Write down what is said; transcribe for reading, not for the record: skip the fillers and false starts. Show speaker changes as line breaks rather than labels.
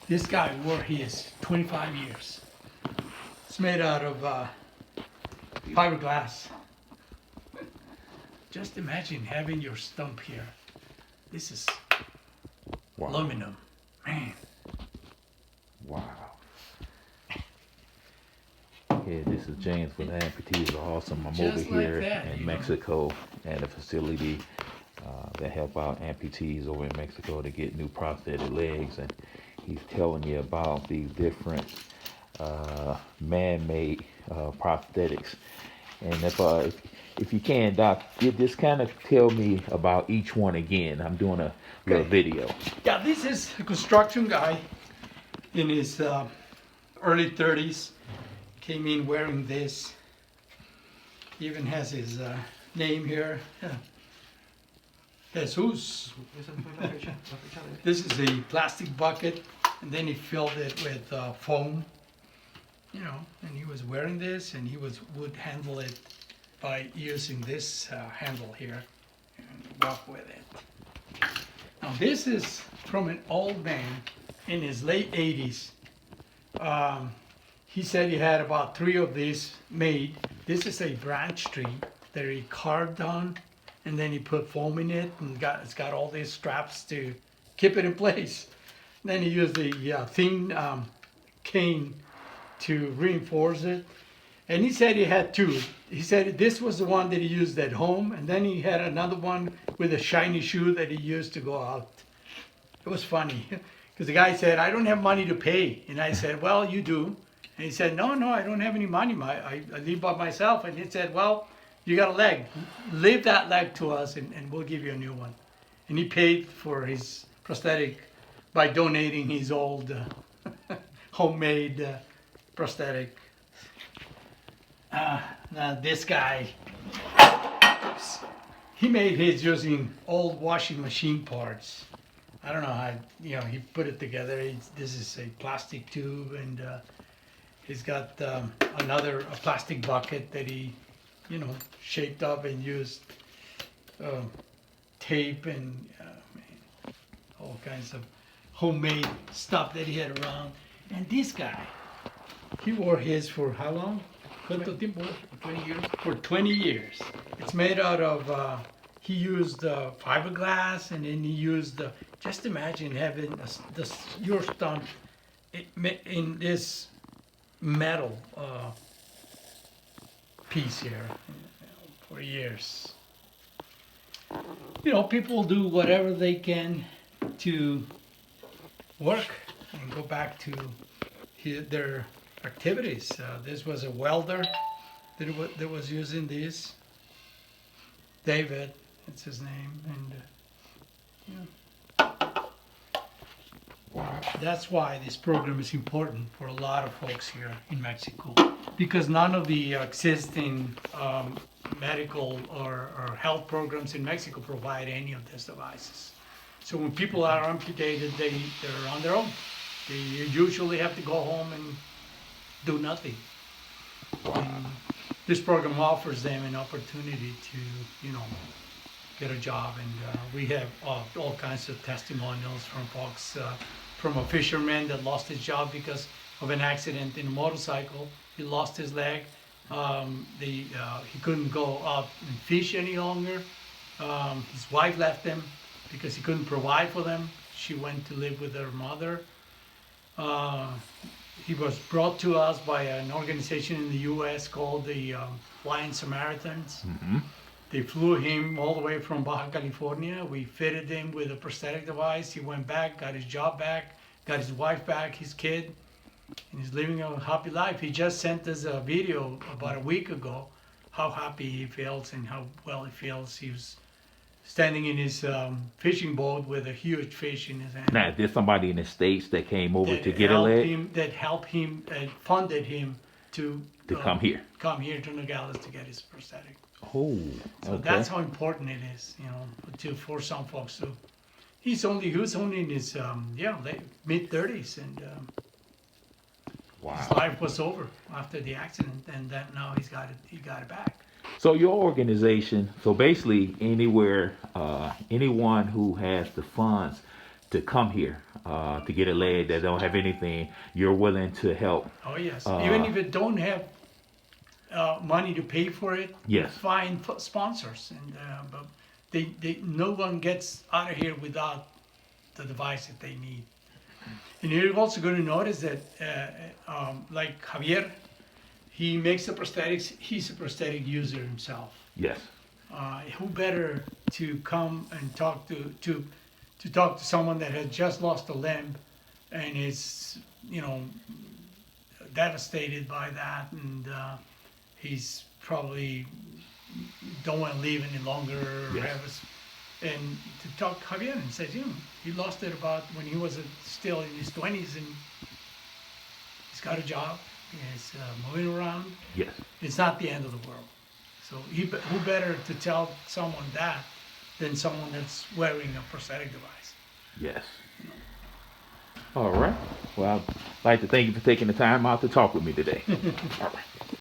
This guy wore his 25 years. It's made out of fiberglass. Just imagine having your stump here. This is
Wow.
aluminum. Man.
Wow. Yeah, this is James with Amputees Are Awesome. I'm
Just
over
like
here
that,
in
you know.
Mexico at a facility that help out amputees over in Mexico to get new prosthetic legs, and he's telling you about these different man-made prosthetics. And if you can, Doc, you just kind of tell me about each one again. I'm doing a little video.
Yeah, this is a construction guy in his early 30s. Came in wearing this. He even has his name here. Jesus. This is a plastic bucket, and then he filled it with foam. You know, and he was wearing this, and he would handle it by using this handle here and walk with it. Now this is from an old man in his late 80s. He said he had about 3 of these made. This is a branch tree that he carved on, and then he put foam in it, and it's got all these straps to keep it in place. Then he used the thin cane to reinforce it. And he said he had 2. He said this was the one that he used at home, and then he had another one with a shiny shoe that he used to go out. It was funny, because the guy said, I don't have money to pay. And I said, well, you do. And he said, no, I don't have any money. I live by myself. And he said, well, you got a leg. Leave that leg to us, and we'll give you a new one. And he paid for his prosthetic by donating his old homemade prosthetic. Now this guy, he made his using old washing machine parts. I don't know how, he put it together. This is a plastic tube, and he's got another plastic bucket that he, shaped up and used tape and all kinds of homemade stuff that he had around. And this guy, he wore his for how long? ¿Cuánto tiempo? 20 years. For 20 years. It's made out of, he used fiberglass, and then he used, just imagine having your stump in this metal piece here for years. People do whatever they can to work and go back to their activities. This was a welder that was using this. David, it's his name, and that's why this program is important for a lot of folks here in Mexico, because none of the existing medical or health programs in Mexico provide any of these devices. So when people are amputated, they're on their own. They usually have to go home and do nothing. And this program offers them an opportunity to, get a job. And we have all kinds of testimonials from folks, from a fisherman that lost his job because of an accident in a motorcycle. He lost his leg. He couldn't go out and fish any longer. His wife left him because he couldn't provide for them. She went to live with her mother. He was brought to us by an organization in the U.S. called the Flying Samaritans.
Mm-hmm.
They flew him all the way from Baja California. We fitted him with a prosthetic device. He went back, got his job back, got his wife back, his kid, and he's living a happy life. He just sent us a video about a week ago, how happy he feels and how well he feels. He was standing in his fishing boat with a huge fish in his hand.
Now, there's somebody in the States that came over to get a leg?
That helped him and funded him to
come here.
Come here to Nogales to get his prosthetic.
Oh,
so
okay.
That's how important it is, for some folks too. He was only in his mid 30s, and
wow.
His life was over after the accident, and that now he got it back.
So your organization, so basically anyone who has the funds to come here to get a leg that don't have anything. You're willing to help.
Oh yes, even if it don't have money to pay for it,
Yes.
find sponsors, and but no one gets out of here without the device that they need. And you're also going to notice that, like Javier, he makes the prosthetics. He's a prosthetic user himself.
Yes.
Who better to come and talk to talk to someone that has just lost a limb and is, devastated by that, and he's probably don't want to live any longer. Or
Yes.
have us, and to talk to Javier and says, he lost it about when he was still in his 20s, and he's got a job. He's moving around.
Yes.
It's not the end of the world. So who better to tell someone that than someone that's wearing a prosthetic device?
Yes. All right. Well, I'd like to thank you for taking the time out to talk with me today. All right.